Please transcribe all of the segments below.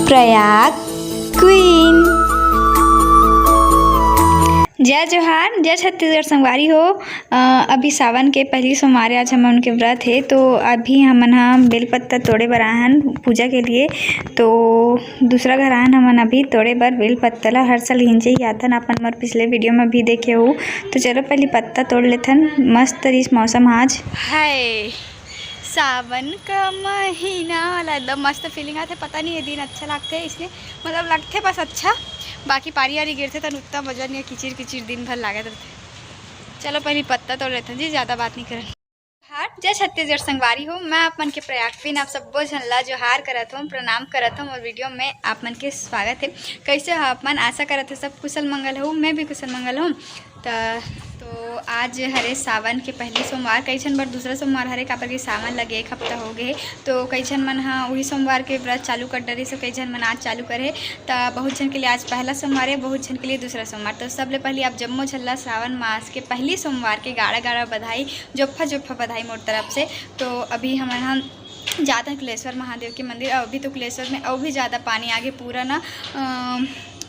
Prayag queen. जय जोहार, जय छत्तीसगढ़ संगवारी हो। अभी सावन के पहली सोमवार आज हम उनके व्रत है, तो अभी हमन हम बेलपत्ता तोड़े बर आहन पूजा के लिए। तो दूसरा घर आहन हमन अभी तोड़े बर बेलपत्ता ला। हर साल हिंचे ही आथन, अपन मोर पिछले वीडियो में भी देखे हो। तो चलो पहले पत्ता तोड़ लेथन। मस्त इस मौसम आज है, सावन का महीना वाला एकदम मस्त फीलिंग आते। पता नहीं ये दिन अच्छा लगते है इसलिए, मतलब लगते बस अच्छा। बाकी पारी वारी गिरते तो उतना मजा नहीं है, किचिर किचिर दिन भर लागत रहते। चलो पहले पत्ता तोड़ लेते हैं जी, ज़्यादा बात नहीं करें। हार जय छत्तीसगढ़ संगवारी हो। मैं आप मन के प्रयाग पिन आप सबको झनला जोहार करत हूँ, प्रणाम करत हूँ और वीडियो में आप मन के स्वागत है। कैसे हो आप मन? आशा करत है सब कुशल मंगल हो। मैं भी कुशल मंगल हूँ। तो आज हरे सावन के पहली सोमवार, कई झन बर दूसरा सोमवार हरे कापर के सावन लगे 1 हफ्ता हो गए। तो कई झन मन हाँ वही सोमवार के व्रत चालू कर डरे, से कई झन मन आज चालू करे। तो बहुत झन के लिए आज पहला सोमवार है, बहुत झन के लिए दूसरा सोमवार। तो सबले पहले आप जम्मो झल्ला सावन मास के पहली सोमवार के गाड़ा गाड़ा बधाई, जोफ्फा बधाई मोर तरफ से। तो अभी हम जाते हैं कुलेश्वर महादेव के मंदिर। अभी तो कुलेश्वर में और भी ज़्यादा पानी आगे, पूरा ना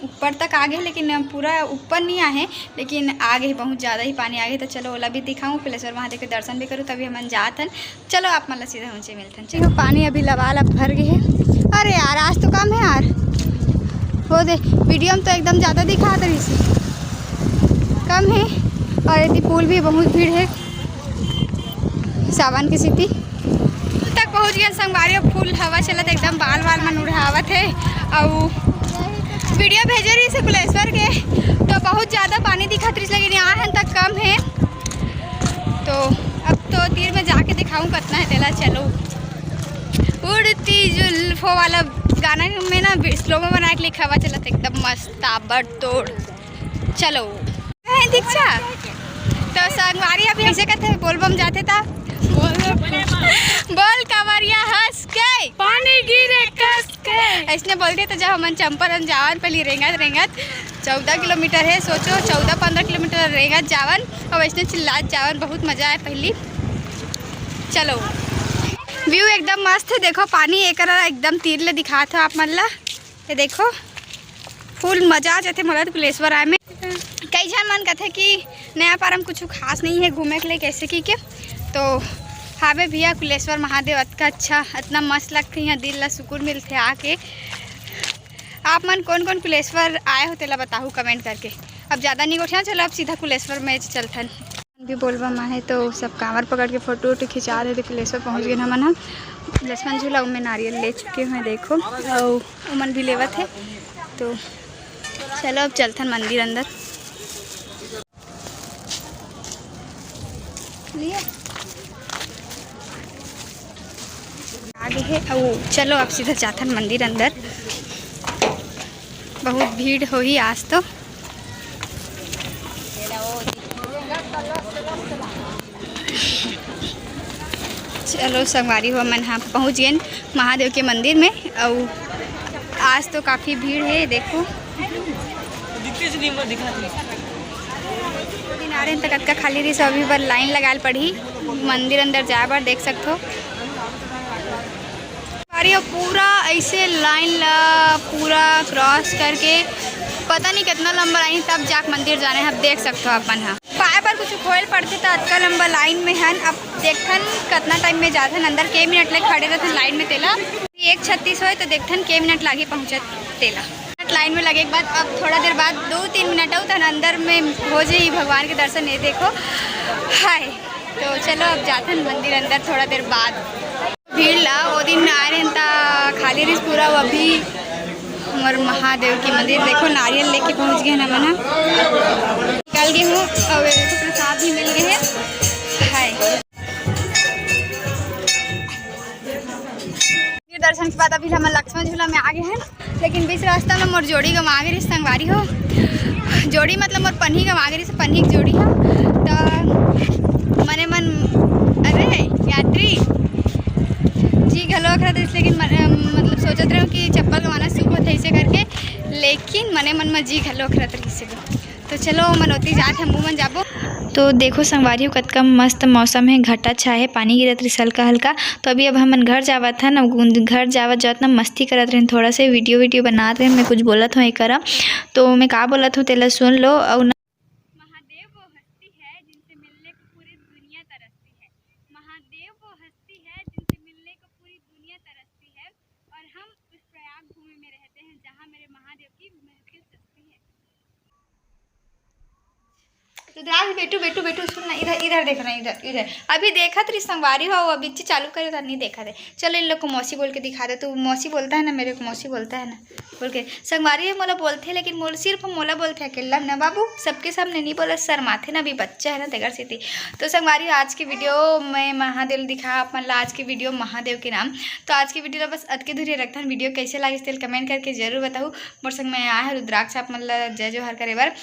ऊपर तक आगे, लेकिन पूरा ऊपर नहीं आए, लेकिन आगे बहुत ज़्यादा ही पानी आगे। तो चलो ओला भी दिखाऊँ, कुलेश्वर महादेव के दर्शन भी करूँ, तभी हम जात हन। चलो आप मतलब सीधा ऊँचे मिलते हैं। ठीक है, पानी अभी लबालब भर गए है। अरे यार आज तो कम है यार, हो दे वीडियो में तो एकदम ज़्यादा दिखा रही से कम है। और यदि पुल भी बहुत भीड़ है सावन की स्थिति तक पहुँच गए संगवारी। फुल हवा चलत, एकदम बाल बाल मन उड़ावत है। और वीडियो भेजे रही से कुलेश्वर के, तो बहुत ज़्यादा पानी दिखा रही, लेकिन यहाँ तक कम है। तो अब तो तीर में जाके दिखाऊँ कितना है तेला। चलो उड़ती जुल्फों वाला गाना में ना स्लो में बना के लिखा हुआ चलत, एकदम मस्त ताबड़ तोड़। चलो दीक्षा तो संगवारी अभी ऐसे कहते बोलबम जाते था, बोल कवरिया हंस के पानी गिरे कस के ऐसने बोलते। तो जब हमन चंपारण जावन पहले रेंगत 14 किलोमीटर है, सोचो 14-15 किलोमीटर रेंगत जावन और ऐसने चिल्लात जावन, बहुत मज़ा आए पहली। चलो व्यू एकदम मस्त है, देखो पानी एक एकदम तीर ले दिखा था आप मन ला। ये देखो फुल मजा आ जाते मोला कुलेश्वर आए में। कई जन मन कहते कि नया पारम कुछ खास नहीं है घूमे के लिए कैसे की के। तो हावे भैया कुलेश्वर महादेव अतका अच्छा, इतना मस्त लगते यहाँ, दिल ला सुकून मिलते आके। आप मन कौन कौन कुलेश्वर आए हो तेला बताओ कमेंट करके। अब ज़्यादा नहीं गोठिया, चलो अब सीधा कुलेश्वर में चलथन। भी बोलबम आए तो सब कांवर पकड़ के फोटो वोटो खिंचा रहे थे। कुलेश्वर पहुँच गए हमन। हम लक्ष्मण झूला उनमें नारियल ले चुके हैं, देखो और उमन भी लेवत है। तो चलो अब चलथन मंदिर अंदर। आगे है और चलो अब सीधा जाथन मंदिर अंदर। बहुत भीड़ हो ही आज तो। चलो संगवारी हो मन हाँ पहुँच गए महादेव के मंदिर में। और आज तो काफ़ी भीड़ है, देखो दिन आ रहे हैं तक का खाली रही, अभी पर लाइन लगाल पड़ी मंदिर अंदर जाए बार, देख सकते हो। पूरा ऐसे लाइन ला पूरा क्रॉस करके पता नहीं कितना लंबा लाइन, तब जाके मंदिर जाने हैं। अब देख सकते हो अपन हाँ पाए पर कुछ खोल पड़ते तो अतका लंबा लाइन में है। अब देखन कितना टाइम में जाथन अंदर, के मिनट लगे खड़े रहते लाइन में तेला। 1:36 हो तो देखथन के मिनट लागे पहुँचत तेला। लाइन में लगे के बाद अब थोड़ा देर बाद 2-3 मिनट हो तो अंदर में हो जाए भगवान के दर्शन। ये देखो हाय। तो चलो अब जाथन मंदिर अंदर थोड़ा देर बाद। भीड़ ला वो दिन आ रहे हैं खाली रिस पूरा। अभी और महादेव के मंदिर देखो नारियल लेके पहुंच गए ना मना निकल गए हूँ और प्रसाद भी मिल गए हैं। हाय दर्शन के बाद अभी हम लक्ष्मण झूला में आ गए हैं, लेकिन बीच रास्ता में मोर जोड़ी गवा गई संगवारी हो। जोड़ी मतलब मोर पन्ही गवा गई से, पन्ही की जोड़ी है। तो मने मन अरे यात्री जी घलो खरा था, लेकिन मतलब सोचत रहे कि चप्पल गवाना शुभ होता है इसे करके, लेकिन मने मन में जी घलो खरा रही से। तो चलो मनोती जात हम मन जाबो। तो देखो संगवारी हो कतका मस्त मौसम है, घटा छा है, पानी गिरत रही हल्का हल्का। तो अभी अब हमन घर जावत हन, घर जावत जावत ना मस्ती करत रहे, थोड़ा से वीडियो बनात रहे। मैं कुछ बोलत हूँ एक, तो मैं का बोलत हूँ तेला सुन लो। और महादेव वो हस्ती है जिनसे मिलने को पूरी दुनिया तरसती है। महादेव वो हस्ती है जिनसे मिलने को पूरी दुनिया तरसती है, और हम उस प्रयाग भूमि में रहते हैं जहाँ मेरे महादेव की महफिल सजती है। रुद्राक्ष बेटू बेटू बेटू सुन ना, इधर इधर देखो ना, इधर इधर अभी देखा तेरी संगवारी हो, अभी चालू करे उधर नहीं देखा थे। चलो इन लोग को मौसी बोल के दिखा दे। तो मौसी बोलता है ना, मेरे को मौसी बोलता है ना बोल के। संगवारी मोला बोलते हैं, लेकिन मोल सिर्फ मोला बोलते हैं अकेला ना बाबू, सबके सामने नहीं बोला, शर्माते ना, अभी बच्चा है ना तेगर से थी। तो संगवारी आज की वीडियो में महादेव दिखा मतलब आज की वीडियो महादेव के नाम। तो आज की वीडियो बस अतके धुरी रखता हूँ। वीडियो कैसे लगी तेल कमेंट करके जरूर बताऊँ। मोर संग में आया है रुद्राक्ष आप मतलब जय जोहर करे बार।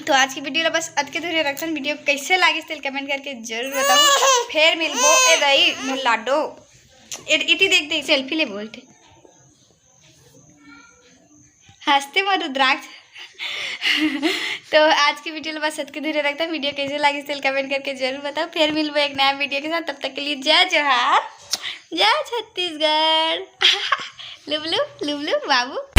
तो आज की वीडियो बस अतके धुरी रखन। वीडियो कैसे लगी तेल कमेंट करके जरूर बताओ। फिर मिलबो ए दई मोर लाडो इटी देख दे सेल्फी ले बोलते हंसते मोर रुद्राक्ष। तो आज की वीडियो बस अतके धुरी रखता। वीडियो कैसे लगी तेल कमेंट करके जरूर बताओ। फिर मिलबो एक नया वीडियो के साथ, तब तक के लिए जय जोहार, जय छत्तीसगढ़। लुबलू लुबलू बाबू।